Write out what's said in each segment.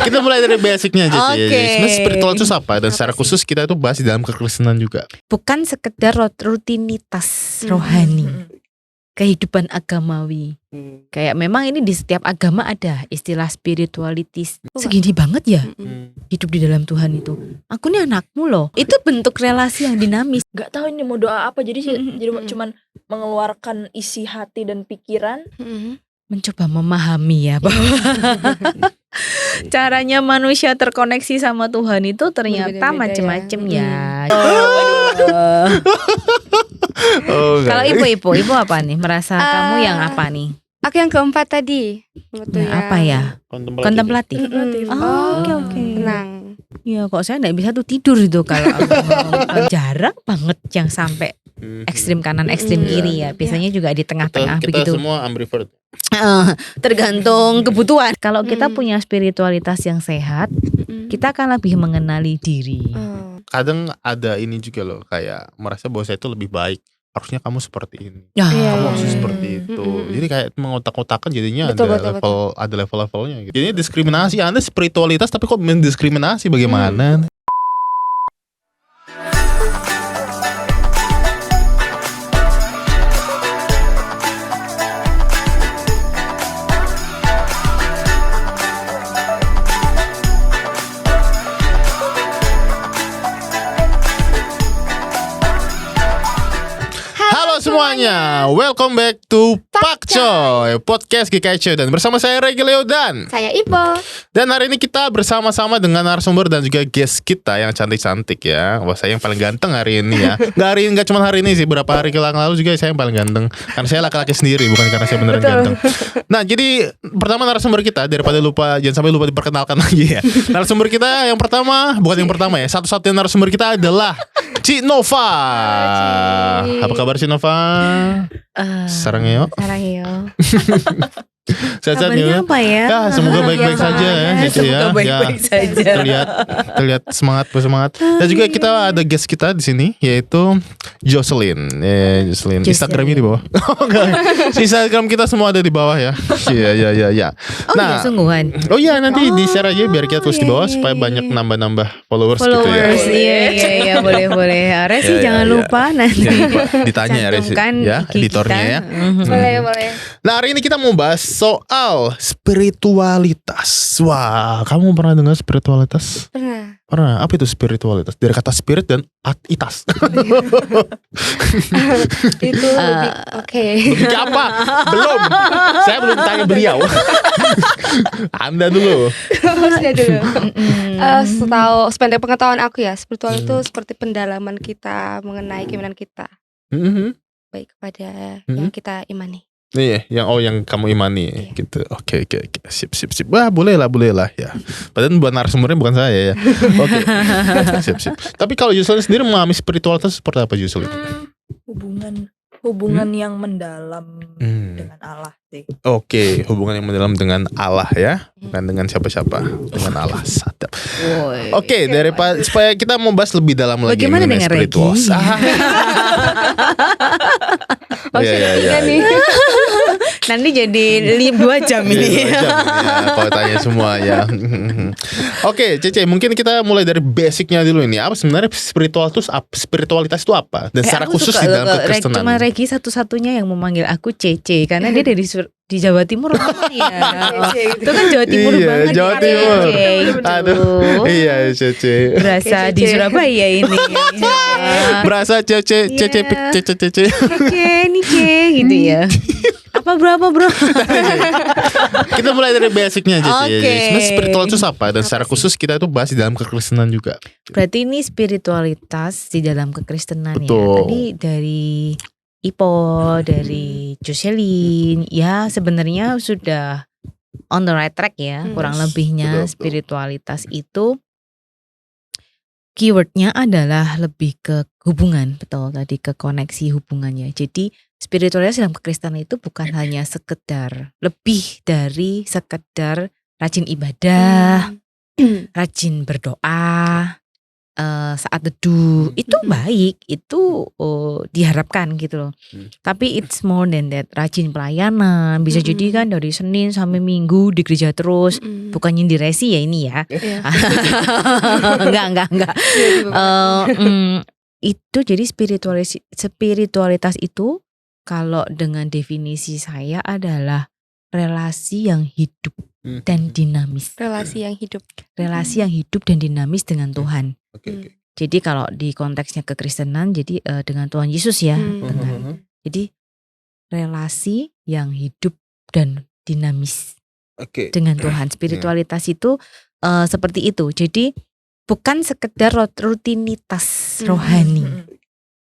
Kita mulai dari basicnya aja sih. Oke. Sebenarnya spiritual itu apa? Dan Apa secara sih? khusus kita itu bahas di dalam kekristenan juga. Bukan sekedar rutinitas rohani, kehidupan agamawi. Kayak memang ini di setiap agama ada istilah spiritualitas. Segini banget ya hidup di dalam Tuhan itu. Aku nih anakmu loh. Itu bentuk relasi yang dinamis. Gak tahu ini mau doa apa, jadi cuman mengeluarkan isi hati dan pikiran. Mencoba memahami ya bahwa caranya manusia terkoneksi sama Tuhan itu ternyata Berbeda-beda macem-macem ya. ya. Oh, Kalau enggak. ibu apa nih? Merasa kamu yang apa nih? Aku yang keempat tadi. Betul Nah, apa ya? Kontemplatif. Oh, oke. Tenang. Ya kok saya nggak bisa tuh tidur itu kalau jarang banget yang sampai ekstrim kanan ekstrim kiri ya. Biasanya juga di tengah-tengah kita begitu. semua ambivert. Tergantung kebutuhan. Kalau kita punya spiritualitas yang sehat, kita akan lebih mengenali diri. Kadang ada ini juga loh, kayak merasa bahwa saya itu lebih baik. Harusnya kamu seperti ini. Ya. Kamu harus seperti itu. Jadi kayak mengotak-otakan jadinya Betul. ada level-levelnya gitu. Jadinya diskriminasi. Anda spiritualitas tapi kok mendiskriminasi bagaimana? Halo semuanya, welcome back to Pak Coy Podcast GKI Coy. Dan bersama saya Regi Leo dan Ibo. Dan hari ini kita bersama-sama dengan narasumber dan juga guest kita yang cantik-cantik ya. Wah, saya yang paling ganteng hari ini ya. Nggak cuma hari ini sih, beberapa hari lalu juga saya yang paling ganteng. Karena saya laki-laki sendiri, bukan karena saya beneran ganteng. Nah, jadi pertama narasumber kita, daripada lupa, jangan sampai lupa diperkenalkan lagi ya. Narasumber kita yang pertama, bukan yang pertama ya, satu-satunya narasumber kita adalah Ci Nova. Ci. Apa kabar Ci Nova? Sarangyo. Sehat-sehat Kabarnya ya. apa ya? Ya, semoga baik-baik saja ya, Cici ya. Semoga baik-baik Ya, saja. terlihat bersemangat. Dan juga kita ada guest kita di sini, yaitu Jocelyn. Jocelyn. Instagramnya di bawah. Oh, enggak. Instagram kita semua ada di bawah ya. Iya. Oh iya, sungguhan. Oh iya, nanti di share aja biar kita tulis di bawah supaya banyak nambah followers gitu ya. Iya, boleh. Resi Ya, jangan ya. lupa nanti. Ditanya ya Resi cantumkan ya, IG editornya kita. ya. Boleh. Nah, hari ini kita mau bahas soal spiritualitas. Wah, kamu pernah dengar spiritualitas? Pernah. Pernah. Apa itu spiritualitas? Dari kata spirit dan itas. Itu lebih oke. Lebih ke apa? Belum. Saya belum tanya beliau. Anda dulu. Harusnya dulu. Setahu sependek pengetahuan aku ya, spiritual itu seperti pendalaman kita mengenai keimanan kita, baik kepada yang kita imani. Nih, yang kamu imani gitu. Oke. Sip. Wah, boleh lah ya. Padahal buat narasumbernya bukan saya ya. Oke. Sip. Tapi kalau Jocelyn sendiri memahami spiritualitas seperti apa Jocelyn? Hubungan yang mendalam dengan Allah sih. Oke, hubungan yang mendalam dengan Allah ya, bukan dengan siapa-siapa, dengan Allah. Sadap. Oke, daripada supaya kita mau bahas lebih dalam lagi Bagaimana mengenai dengan spiritual. Regi? Iya. nih. Nanti jadi 2 jam ini. Kalau tanya semua ya. Oke, Cece, mungkin kita mulai dari basicnya dulu ini. Apa sebenarnya spiritualitas itu apa? Dan secara Aku khusus suka di dalam loh, kekristenan. cuma Regi satu-satunya yang memanggil aku Cece karena dia dari di Jawa Timur apa ya? Itu kan Jawa Timur Iya, banget. Jawa ya, Timur. Cece, gitu. Aduh, iya Cece. Berasa Oke, di Cece. Surabaya ini. Berasa Cece Cece. Oke, nih Ce gitu ya. Apa bro? Kita mulai dari basicnya aja sih. Oke. Sebenarnya spiritual itu apa? Dan secara khusus kita itu bahas di dalam kekristenan juga. Berarti ini spiritualitas di dalam kekristenan ya. Betul. Tadi dari Ipo, dari Jocelyn, ya sebenarnya sudah on the right track ya. Kurang lebihnya betul. spiritualitas itu keywordnya adalah lebih ke hubungan, betul tadi, ke koneksi hubungannya. Jadi spiritualitas dalam kekristenan itu bukan hanya sekedar, lebih dari sekedar rajin ibadah, rajin berdoa, saat teduh itu baik, itu diharapkan gitu loh. Tapi it's more than that. Rajin pelayanan, bisa jadi kan dari Senin sampai Minggu di gereja terus. Bukan nyindir resi ya ini ya. Enggak. Itu jadi spiritualitas itu kalau dengan definisi saya adalah relasi yang hidup dan dinamis. Relasi yang hidup. Relasi yang hidup dan dinamis dengan Tuhan. Oke. Jadi kalau di konteksnya kekristenan jadi dengan Tuhan Yesus ya. Jadi relasi yang hidup dan dinamis dengan Tuhan. Spiritualitas itu seperti itu. Jadi bukan sekedar rutinitas rohani.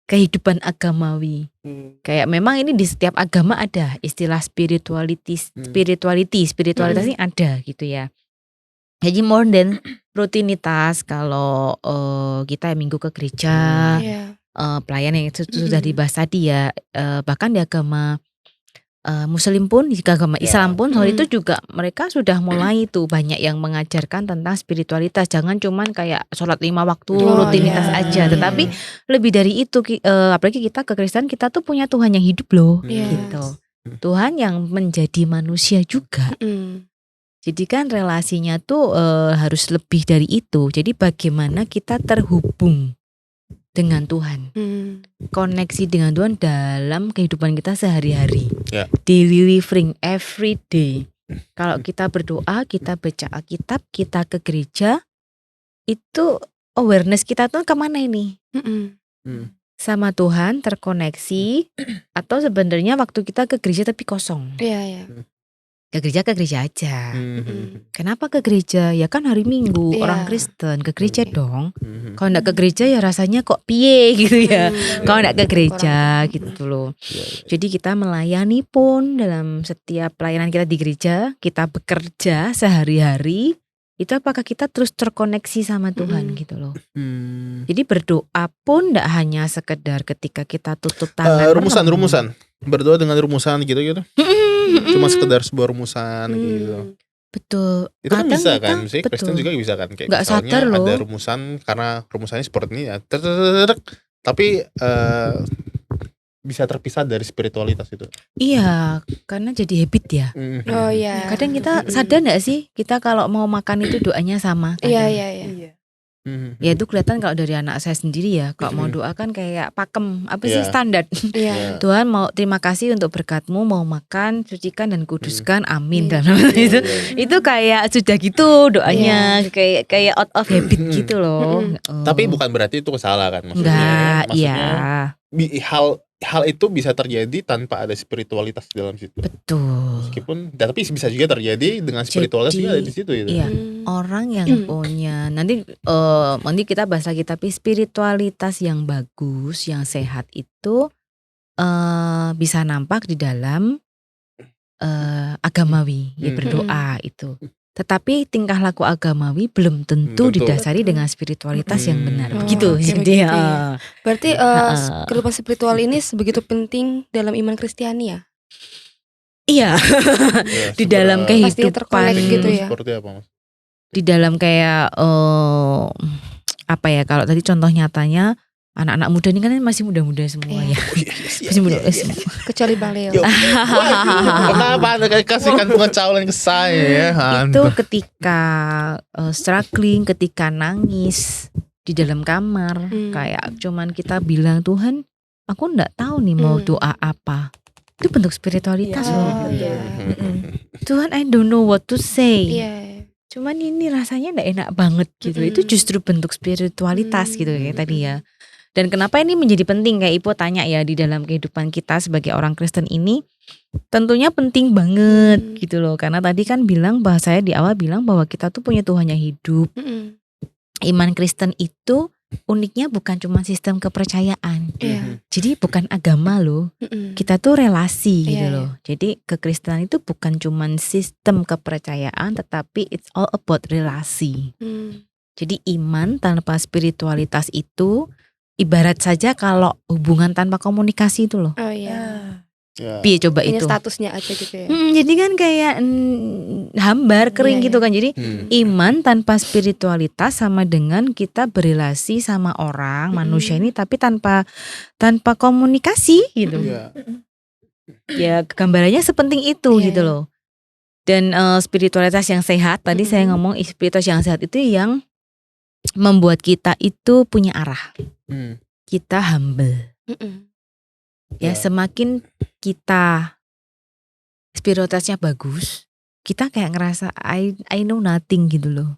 Kehidupan agamawi. Kayak memang ini di setiap agama ada istilah spiritualitas ini ada gitu ya. Jadi more than rutinitas kalau kita minggu ke gereja, pelayanan yang sudah dibahas tadi ya, bahkan di agama Muslim pun, di agama Islam pun, soal itu juga mereka sudah mulai tuh banyak yang mengajarkan tentang spiritualitas. Jangan cuman kayak sholat 5 waktu rutinitas aja, tetapi lebih dari itu. Apalagi kita kekristenan, kita tuh punya Tuhan yang hidup loh, gitu. Tuhan yang menjadi manusia juga. Jadi kan relasinya tuh harus lebih dari itu. Jadi bagaimana kita terhubung dengan Tuhan, koneksi dengan Tuhan dalam kehidupan kita sehari-hari, daily living, every day. Kalau kita berdoa, kita baca Alkitab, kita ke gereja, itu awareness kita tuh kemana ini? Sama Tuhan terkoneksi, atau sebenarnya waktu kita ke gereja tapi kosong? Ke gereja aja. Kenapa ke gereja? Ya kan hari Minggu, orang Kristen ke gereja dong. Kalau enggak ke gereja ya rasanya kok piye gitu ya. Kalau enggak ke gereja gitu loh. Jadi kita melayani pun dalam setiap pelayanan kita di gereja, kita bekerja sehari-hari, itu apakah kita terus terkoneksi sama Tuhan gitu loh. Jadi berdoa pun enggak hanya sekedar ketika kita tutup tangan. Rumusan. Berdoa dengan rumusan gitu. Cuma sekedar sebuah rumusan gitu. Betul. Itu kan bisa kan, misalnya Kristen juga bisa kan, kayak nggak misalnya sadar loh. ada rumusan karena rumusannya seperti ini ya, tapi bisa terpisah dari spiritualitas itu. Iya, karena jadi habit ya. Kadang kita sadar nggak sih, kita kalau mau makan itu doanya sama. Iya. Ya itu kelihatan kalau dari anak saya sendiri ya. Kalau mau doa kan kayak pakem, apa sih standar. Tuhan mau terima kasih untuk berkat-Mu, mau makan, sucikan dan kuduskan, amin. Dan itu kayak sudah gitu doanya, kayak out of habit gitu loh. Tapi bukan berarti itu salah kan maksudnya. Enggak, Maksudnya hal itu bisa terjadi tanpa ada spiritualitas di dalam situ. Betul. Meskipun, tapi bisa juga terjadi dengan spiritualitas juga ada di situ gitu. Iya, orang yang punya nanti kita bahas lagi, tapi spiritualitas yang bagus, yang sehat itu bisa nampak di dalam agamawi, ya berdoa itu. Tetapi tingkah laku agamawi belum tentu didasari dengan spiritualitas yang benar. Begitu. Jadi berarti kehidupan spiritual ini sebegitu penting dalam iman Kristiani ya? Iya. Di dalam kehidupan gitu ya. Seperti apa Mas? Di dalam kayak apa ya, kalau tadi contoh nyatanya anak-anak muda ini kan masih muda-muda semua ya. Masih muda semua. Kecuali Bang Leo. Kenapa Anda kasihkan pengetahuan ke saya ya? Itu ketika struggling, ketika nangis di dalam kamar, kayak cuman kita bilang, Tuhan, aku enggak tahu nih mau doa apa. Itu bentuk spiritualitas loh. Tuhan, I don't know what to say. Cuman ini rasanya enggak enak banget gitu. Itu justru bentuk spiritualitas gitu kayak tadi ya. Dan kenapa ini menjadi penting, kayak Ipo tanya ya, di dalam kehidupan kita sebagai orang Kristen ini tentunya penting banget gitu loh. Karena tadi kan saya di awal bilang bahwa kita tuh punya Tuhan yang hidup. Iman Kristen itu uniknya bukan cuma sistem kepercayaan. Jadi bukan agama loh. Kita tuh relasi gitu loh. Jadi kekristenan itu bukan cuma sistem kepercayaan, tetapi it's all about relasi. Jadi iman tanpa spiritualitas itu ibarat saja kalau hubungan tanpa komunikasi itu loh. Ya. Piye coba Hanya itu? statusnya aja gitu ya. Jadi kan kayak hambar kering Iya, gitu iya. kan. Jadi iman tanpa spiritualitas sama dengan kita berelasi sama orang manusia ini tapi tanpa komunikasi gitu. Ya. Ya gambarannya sepenting itu Iya, gitu iya. loh. Dan spiritualitas yang sehat tadi saya ngomong spiritualitas yang sehat itu yang membuat kita itu punya arah. Kita humble. Ya, semakin kita spiritualitasnya bagus, kita kayak ngerasa I know nothing gitu loh.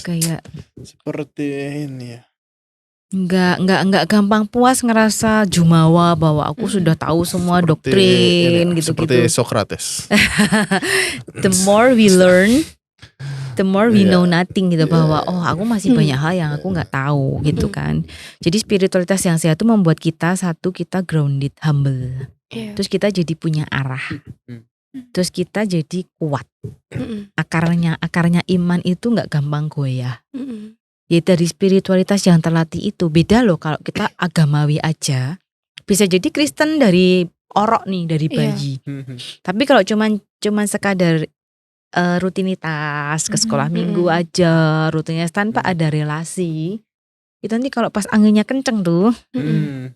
Kayak Seperti ini ya. nggak gampang puas ngerasa jumawa bahwa aku sudah tahu semua doktrin gitu-gitu. Seperti Socrates. The more we learn, the more we know nothing gitu, Yeah. bahwa aku masih banyak hal yang aku nggak tahu gitu kan. Jadi spiritualitas yang sehat itu membuat kita grounded, humble. Iya. Terus kita jadi punya arah. Terus kita jadi kuat. Akarnya iman itu nggak gampang goyah. Ya dari spiritualitas yang terlatih itu beda loh kalau kita agamawi aja. Bisa jadi Kristen dari orok nih, dari bayi. Tapi kalau cuman sekadar rutinitas ke sekolah minggu aja, rutinitas tanpa ada relasi, itu nanti kalau pas anginnya kenceng tuh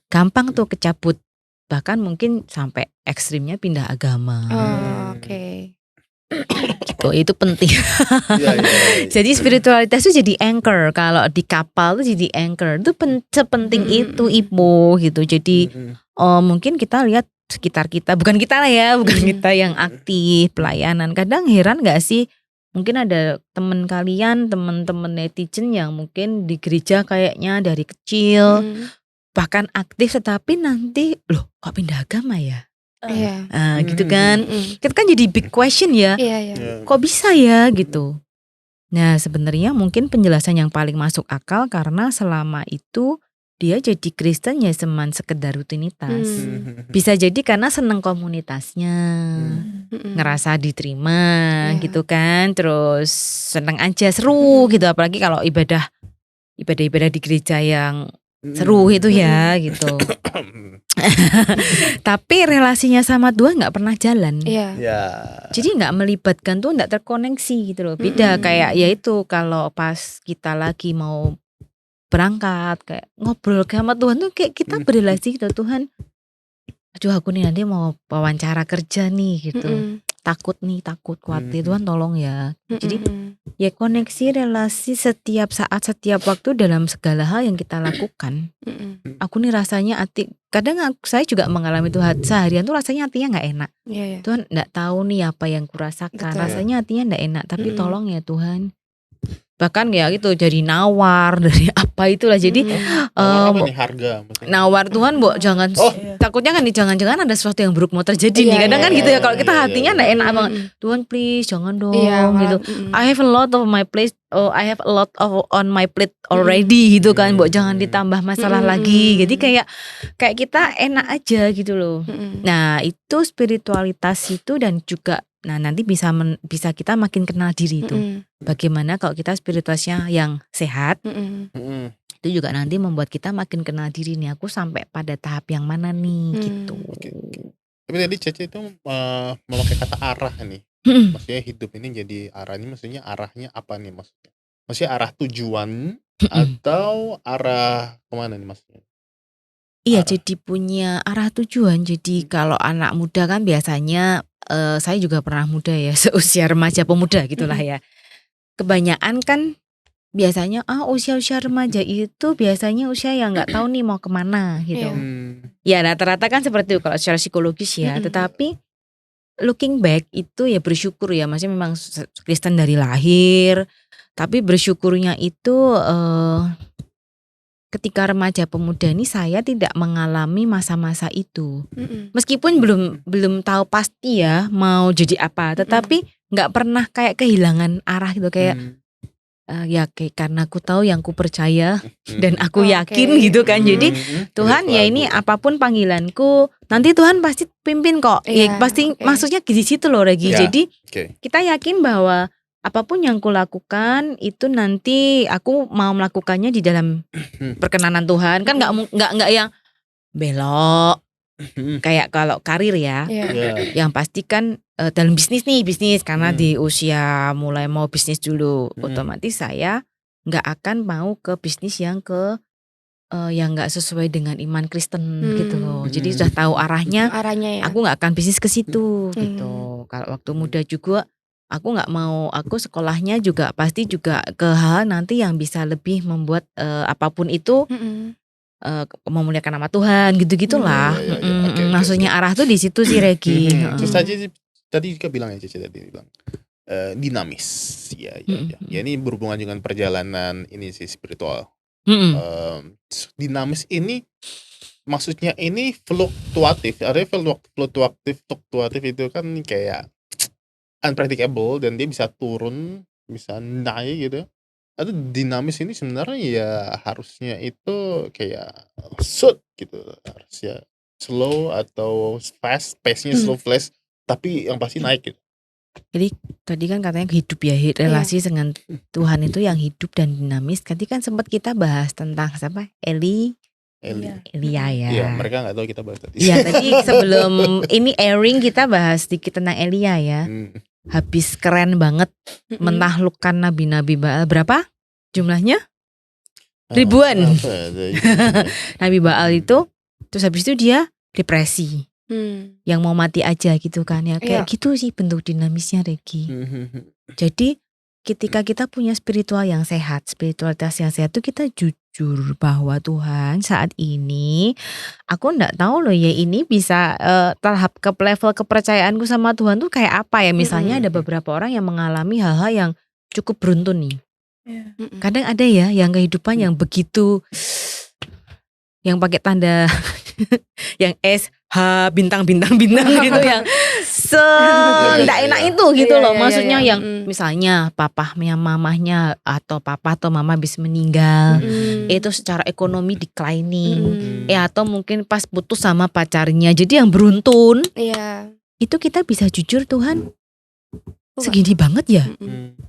gampang tuh kecabut. Bahkan mungkin sampai ekstrimnya pindah agama. Oke. Gitu, itu penting. Ya. Jadi spiritualitas itu jadi anchor. Kalau di kapal itu jadi anchor. Itu sepenting itu Ipo gitu. Jadi mungkin kita lihat sekitar kita, bukan kita lah ya, bukan kita yang aktif pelayanan. Kadang heran nggak sih? Mungkin ada teman kalian, teman-teman netizen yang mungkin di gereja kayaknya dari kecil bahkan aktif, tetapi nanti loh kok pindah agama ya? Iya. Gitu kan. Itu kan jadi big question ya. Iya. Kok bisa ya gitu. Nah sebenarnya mungkin penjelasan yang paling masuk akal karena selama itu dia jadi Kristen ya cuman sekedar rutinitas. Bisa jadi karena seneng komunitasnya, ngerasa diterima gitu kan. Terus seneng aja, seru gitu. Apalagi kalau ibadah di gereja yang seru itu ya gitu. Tapi relasinya sama Tuhan nggak pernah jalan. Iya. Jadi nggak melibatkan tuh, nggak terkoneksi gitu loh. Beda kayak ya itu kalau pas kita lagi mau berangkat kayak ngobrol sama Tuhan tuh kayak kita berelasi gitu, Tuhan. Aduh aku nih nanti mau wawancara kerja nih gitu. Takut khawatir, Tuhan tolong ya. Jadi ya koneksi relasi setiap saat, setiap waktu dalam segala hal yang kita lakukan. Aku nih rasanya kadang saya juga mengalami itu seharian tuh rasanya hatinya nggak enak. Tuhan nggak tahu nih apa yang kurasakan. Betul. Rasanya hatinya nggak enak, tapi tolong ya Tuhan. Bahkan ya gitu jadi nawar dari apa itulah. Jadi apa nih harga? nawar Tuhan, jangan takutnya kan nih jangan-jangan ada sesuatu yang buruk mau terjadi nih. Kadang kan gitu ya kalau kita hatinya nggak enak banget. Tuhan please jangan dong gitu. I have a lot of my plate. I have a lot of on my plate already gitu kan. Jangan ditambah masalah lagi. Jadi kayak kita enak aja gitu loh. Nah itu spiritualitas itu dan juga nanti bisa kita makin kenal diri itu. Bagaimana kalau kita spiritualitasnya yang sehat, itu juga nanti membuat kita makin kenal diri nih. Aku sampai pada tahap yang mana nih gitu. Tapi tadi Cece itu memakai kata arah nih. Maksudnya hidup ini jadi arahnya, maksudnya arahnya apa nih maksudnya? Maksudnya arah tujuan atau arah kemana nih maksudnya? Iya, jadi punya arah tujuan. Jadi kalau anak muda kan biasanya saya juga pernah muda ya, seusia remaja pemuda gitulah ya. Kebanyakan kan biasanya usia remaja itu biasanya usia yang nggak tahu nih mau kemana gitu. Ya rata-rata kan seperti itu kalau secara psikologis ya. Tetapi looking back itu ya bersyukur ya, maksudnya memang Kristen dari lahir. Tapi bersyukurnya itu ketika remaja pemuda ini saya tidak mengalami masa-masa itu. Meskipun belum tahu pasti ya mau jadi apa, tetapi nggak pernah kayak kehilangan arah gitu, kayak ya kayak karena aku tahu yang ku percaya dan aku yakin gitu kan. Jadi Tuhan ya ini apapun panggilanku nanti Tuhan pasti pimpin kok. Ya pasti maksudnya di situ loh Regi. Jadi kita yakin bahwa apapun yang kulakukan itu nanti aku mau melakukannya di dalam perkenanan Tuhan. Kan nggak yang belok Kayak kalau karir ya, Iya. yang pasti kan dalam bisnis karena di usia mulai mau bisnis dulu, otomatis saya nggak akan mau ke bisnis yang yang nggak sesuai dengan iman Kristen gitu loh. Jadi sudah tahu arahnya, Arahnya ya. aku nggak akan bisnis ke situ gitu. Kalau waktu muda juga aku nggak mau, aku sekolahnya juga pasti juga ke hal nanti yang bisa lebih membuat apapun itu memuliakan nama Tuhan gitu-gitulah. Oke. Maksudnya arah tuh di situ sih Regi. Terus tadi juga bilang ya Cici tadi bilang dinamis. Ya ini berhubungan dengan perjalanan ini sih spiritual. Dinamis ini maksudnya ini fluktuatif. Artinya fluktuatif itu kan kayak unpredictable dan dia bisa turun, bisa naik gitu. Atau dinamis ini sebenarnya ya harusnya itu kayak gitu, harusnya slow atau fast, pace-nya slow fast, tapi yang pasti naik gitu. Jadi tadi kan katanya hidup ya, relasi dengan Tuhan itu yang hidup dan dinamis. Tadi kan sempat kita bahas tentang siapa? Elia ya. Iya, mereka nggak tahu kita bahas tadi. Iya, tadi sebelum ini airing kita bahas sedikit tentang Elia ya. Habis keren banget menaklukkan nabi-nabi Baal. Berapa jumlahnya? Ribuan. Nabi Baal itu, terus habis itu dia depresi. Yang mau mati aja gitu kan ya. Kayak gitu sih bentuk dinamisnya Regi. Jadi ketika kita punya spiritual yang sehat, spiritualitas yang sehat itu kita jujur bahwa Tuhan saat ini aku enggak tahu loh ya ini bisa tahap ke level kepercayaanku sama Tuhan tuh kayak apa ya. Misalnya ada beberapa orang yang mengalami hal-hal yang cukup beruntun nih. Kadang ada ya yang kehidupan yang begitu, yang pakai tanda yang S H bintang gitu yang enggak enak itu gitu loh. Maksudnya yang misalnya papahnya mamahnya atau papa atau mama habis meninggal, itu secara ekonomi declining, atau mungkin pas putus sama pacarnya jadi yang beruntun. Itu kita bisa jujur Tuhan segini banget ya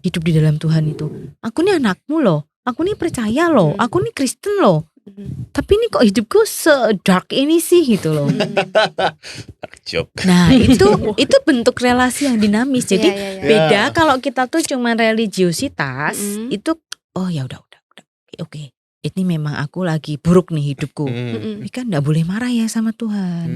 hidup di dalam Tuhan itu. Aku nih anakmu loh, aku nih percaya loh, aku nih Kristen loh. Tapi ini kok hidupku se-dark ini sih gitu loh. Nah itu bentuk relasi yang dinamis. Jadi beda kalau kita tuh cuman religiositas itu ya udah oke. Ini memang aku lagi buruk nih hidupku. Tapi kan gak boleh marah ya sama Tuhan.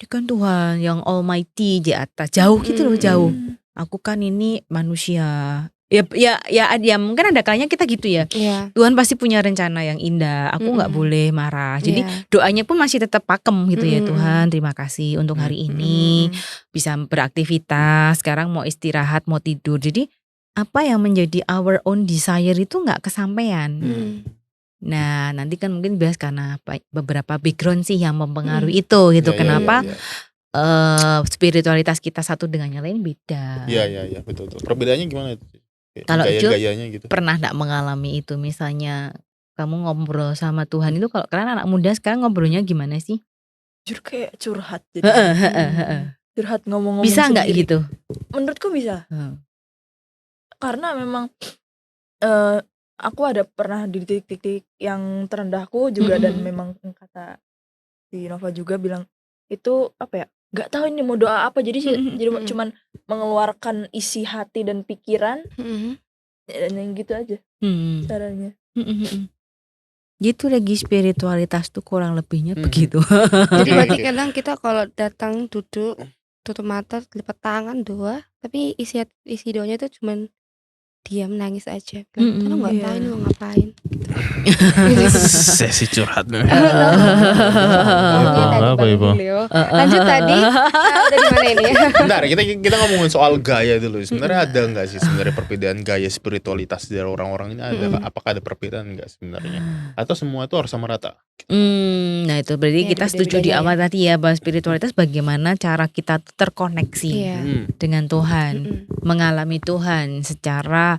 Dia kan Tuhan yang almighty di atas, jauh gitu loh, jauh. Aku kan ini manusia. Ya mungkin ada kalanya kita gitu ya. Tuhan pasti punya rencana yang indah. Aku nggak boleh marah. Jadi doanya pun masih tetap pakem gitu ya. Tuhan terima kasih untuk hari ini bisa beraktivitas. Sekarang mau istirahat, mau tidur. Jadi apa yang menjadi our own desire itu nggak kesampaian. Nah nanti kan mungkin bahas karena beberapa background sih yang mempengaruhi itu gitu. Kenapa? Spiritualitas kita satu dengan yang lain beda. Iya betul. Perbedaannya gimana itu? Kalau gaya-gayanya gitu. Pernah gak mengalami itu, misalnya kamu ngobrol sama Tuhan itu, kalau kalian anak muda sekarang ngobrolnya gimana sih? Jujur kayak curhat jadi. Curhat ngomong-ngomong bisa nggak sendiri. gitu? Menurutku bisa. Karena memang aku ada pernah di titik-titik yang terendahku juga dan memang kata si Nova juga bilang itu apa ya? Gak tahu ini mau doa apa, jadi cuman mengeluarkan isi hati dan pikiran dan yang gitu aja caranya. Gitu lagi spiritualitas tuh kurang lebihnya begitu. Jadi berarti kadang kita kalau datang duduk tutup mata lipat tangan doa, tapi isi doanya itu cuman diam nangis aja. Karena nggak tahu ini mau ngapain. Sesi curhat. Lanjut tadi dari mana ini? Bentar, kita ngomongin soal gaya dulu. Sebenarnya ada nggak sih sebenarnya perbedaan gaya spiritualitas dari orang-orang ini? Apakah ada perbedaan nggak sebenarnya? Atau semua itu harus sama rata? Nah itu berarti kita setuju di awal tadi ya bahwa spiritualitas bagaimana cara kita terkoneksi dengan Tuhan, mengalami Tuhan secara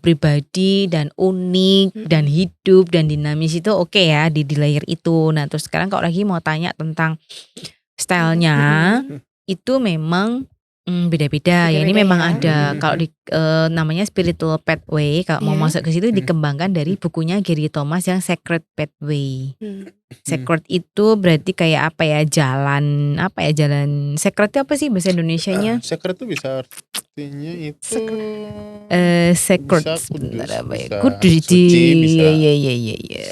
pribadi dan unik dan hidup dan dinamis itu oke ya di layer itu. Nah terus sekarang kalau lagi mau tanya tentang stylenya itu memang Beda-beda ya. Ini Beda-beda memang ya. ada. Kalau di namanya spiritual pathway. Kalau mau Iya. masuk ke situ dikembangkan dari bukunya Gary Thomas yang Sacred Pathway. Sacred itu berarti kayak apa ya? Jalan sacred itu apa sih bahasa Indonesianya? Secret tuh bisa artinya itu Sacred bisa kudus, sebentar apa ya? bisa Kudus suci, bisa. Iya.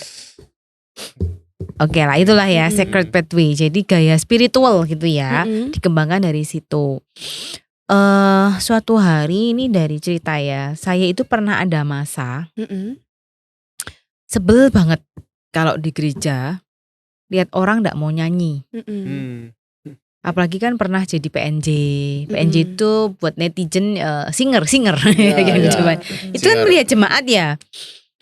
Oke lah, itulah ya Mm-mm. Sacred Pathway. Jadi gaya spiritual gitu ya. Dikembangkan dari situ. Suatu hari ini dari cerita ya, saya itu pernah ada masa sebel banget kalau di gereja lihat orang nggak mau nyanyi. Apalagi kan pernah jadi PNJ. PNJ itu buat netizen singer Ya, kayak gitu ya. kan. Itu kan Singer. melihat jemaat ya.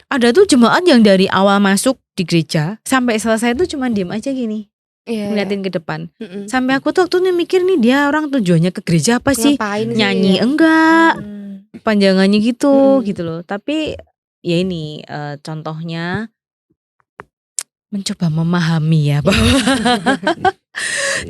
Ada tuh jemaat yang dari awal masuk di gereja sampai selesai tuh cuma diem aja gini, ngeliatin ke depan. Sampai aku tuh waktu itu mikir nih dia orang tujuannya ke gereja apa sih? Ngapain sih Nyanyi ya? enggak? Hmm. Panjangannya gitu Mm. gitu loh. Tapi ya ini contohnya mencoba memahami ya bahwa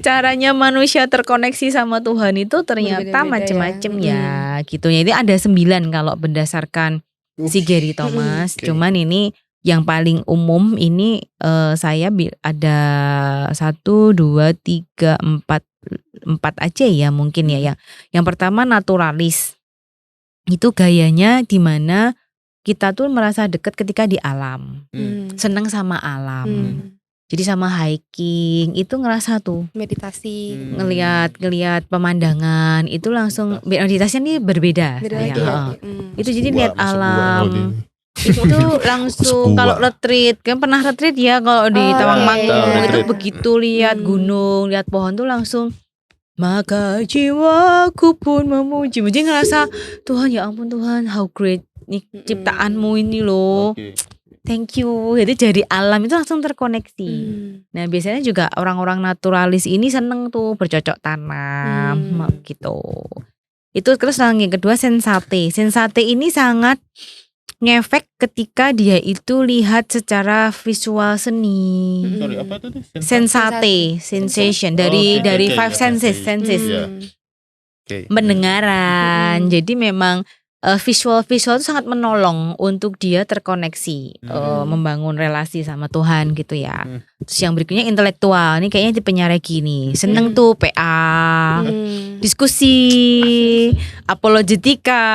caranya manusia terkoneksi sama Tuhan itu ternyata Berbeda-beda macem-macem ya. ya gitu. Jadi ada 9 kalau berdasarkan si Gary Thomas. Oke. Cuman ini yang paling umum ini saya ada 1, 2, 3, 4 aja ya mungkin ya. Yang pertama naturalis. Itu gayanya dimana kita tuh merasa dekat ketika di alam, seneng sama alam. Jadi sama hiking itu ngerasa tuh Meditasi. ngelihat pemandangan itu langsung meditasinya ini berbeda. Beda saya, lagi ya. heeh. Itu jadi lihat alam. Itu langsung gua. kalau retreat kan pernah retreat ya kalau di Oh, Tawangmangu iya. itu Retreat. begitu lihat gunung, lihat pohon tuh langsung maka jiwaku pun memuji. Jadi ngerasa Tuhan ya ampun Tuhan how great nih ciptaanmu ini loh. Thank you. Jadi dari alam itu langsung terkoneksi. Nah biasanya juga orang-orang naturalis ini seneng tuh bercocok tanam gitu. Itu terus yang kedua sensate. Sensate ini sangat ngefek ketika dia itu lihat secara visual seni. Sorry, apa itu nih? Sensate, sensation dari oke, dari oke, five ya, senses, sensation. senses. Iya. Oke. Pendengaran. Jadi memang visual itu sangat menolong untuk dia terkoneksi, membangun relasi sama Tuhan gitu ya. Terus yang berikutnya intelektual. Ini kayaknya tipenya Regi nih. Seneng tuh PA, diskusi, apologetika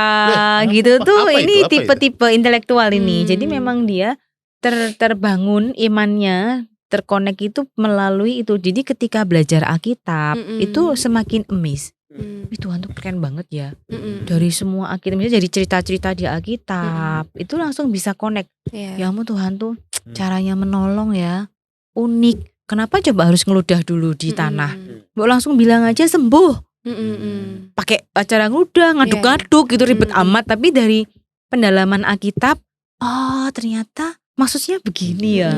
gitu tuh. apa Ini itu? Apa tipe-tipe intelektual ini. Jadi memang dia terbangun imannya, terkonek itu melalui itu. Jadi ketika belajar Alkitab itu semakin amazed. Tuhan tuh keren banget ya. Dari semua Alkitab, misalnya dari cerita-cerita di Alkitab itu langsung bisa connect. Ya ampun Tuhan tuh caranya menolong ya, unik. Kenapa coba harus ngeludah dulu di tanah? Mbok langsung bilang aja sembuh. Pakai acara ngeludah, ngaduk-ngaduk gitu ribet amat. Tapi dari pendalaman Alkitab, oh ternyata maksudnya begini ya.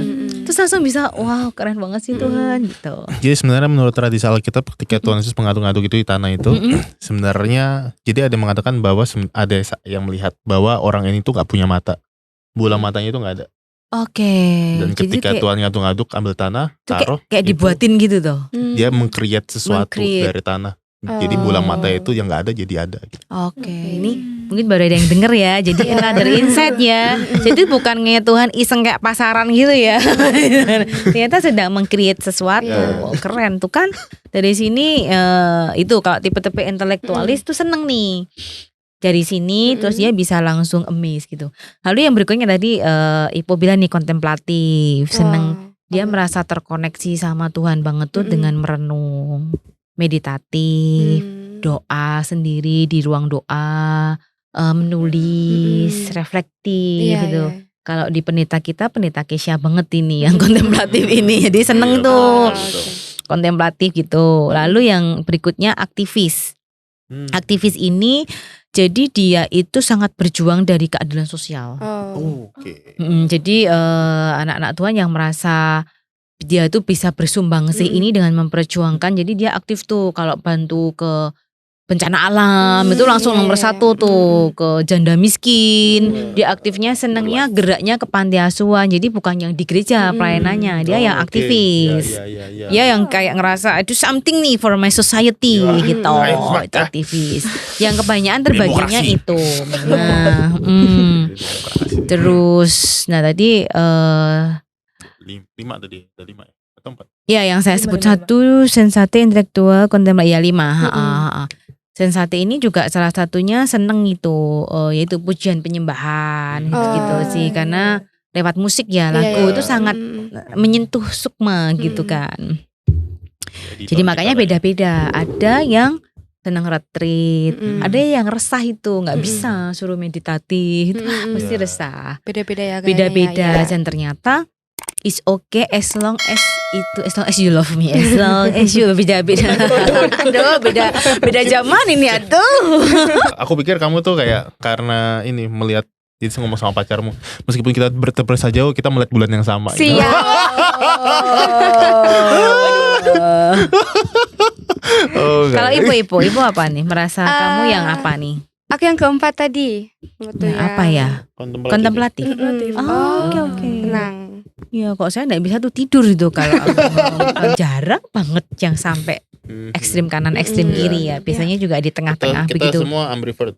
Terus langsung bisa, wow keren banget sih Tuhan gitu. Jadi sebenarnya menurut tradisi Alkitab ketika Tuhan Yesus mengaduk-aduk itu di tanah itu, sebenarnya jadi ada yang mengatakan bahwa ada yang melihat bahwa orang ini tuh nggak punya mata, bola matanya itu nggak ada. Oke. Dan ketika jadi Tuhan ngaduk-aduk ambil tanah, kayak, taruh, kayak itu dibuatin gitu tuh. dia meng-create sesuatu Meng-create. dari tanah. Jadi bola mata itu yang nggak ada jadi ada. Gitu. Oke, ini mungkin baru ada yang denger ya. Jadi another insight ya. Jadi bukan kayak Tuhan iseng kayak pasaran gitu ya. Ternyata sedang meng-create sesuatu. Keren tuh kan. Dari sini itu kalau tipe-tipe intelektualis tuh seneng nih. Dari sini terus dia bisa langsung amazed gitu. Lalu yang berikutnya tadi Ipo bilang nih kontemplatif, seneng. Dia merasa terkoneksi sama Tuhan banget tuh dengan merenung, meditatif, doa sendiri di ruang doa, menulis, reflektif gitu. Kalau di pendeta kita, pendeta Kesha banget ini yang kontemplatif ini. Jadi seneng tuh kontemplatif gitu. Lalu yang berikutnya aktivis. Aktivis ini jadi dia itu sangat berjuang dari keadilan sosial. Jadi anak-anak Tuhan yang merasa dia tuh bisa bersumbangsi ini dengan memperjuangkan. Jadi dia aktif tuh kalau bantu ke bencana alam itu langsung nomor 1 tuh ke janda miskin. Dia aktifnya senengnya geraknya ke panti asuhan. Jadi bukan yang di gereja pelayanannya, dia yang aktivis. Dia yang kayak ngerasa do something nih for my society gitu. Itu aktivis. Yang kebanyakan terbaginya itu. Nah, terus nah tadi 5 tadi, ada 5 ya atau 4? ya yang saya sebut 1 sensate, intelektual, kontemplatif ya 5. Sensate ini juga salah satunya seneng itu yaitu pujian penyembahan gitu sih, karena lewat musik ya lagu itu sangat menyentuh sukma gitu kan. Jadi makanya beda-beda. Ada yang senang retreat, ada yang resah itu nggak bisa suruh meditatif, itu pasti resah. Beda-beda ya kayaknya, Beda-beda ya. dan ternyata it's okay as long as you love me, as long as you beda-beda. Aduh, beda zaman ini aduh. Aku pikir kamu tuh kayak karena ini melihat jadi ngomong sama pacarmu, meskipun kita bertepasa jauh kita melihat bulan yang sama. Siap. Kalau ibu apa nih? Merasa kamu yang apa nih? Aku yang keempat tadi. Betul Ya, apa ya? Kontemplatif. Oke. Tenang. Ya kok saya nggak bisa tuh tidur itu kalau jarang banget yang sampai ekstrim kanan ekstrim kiri ya. Biasanya juga di tengah-tengah kita begitu. semua ambivert.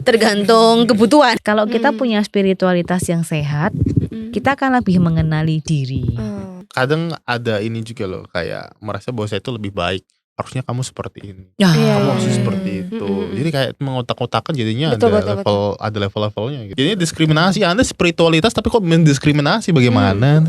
Tergantung kebutuhan. Kalau kita punya spiritualitas yang sehat, kita akan lebih mengenali diri. Kadang ada ini juga loh, kayak merasa bahwa saya itu lebih baik, harusnya kamu seperti ini, Ya. kamu harus seperti itu. Jadi kayak mengotak-otakan jadinya Betul, ada level-levelnya gitu. Jadinya diskriminasi. Anda spiritualitas tapi kok mendiskriminasi, bagaimana?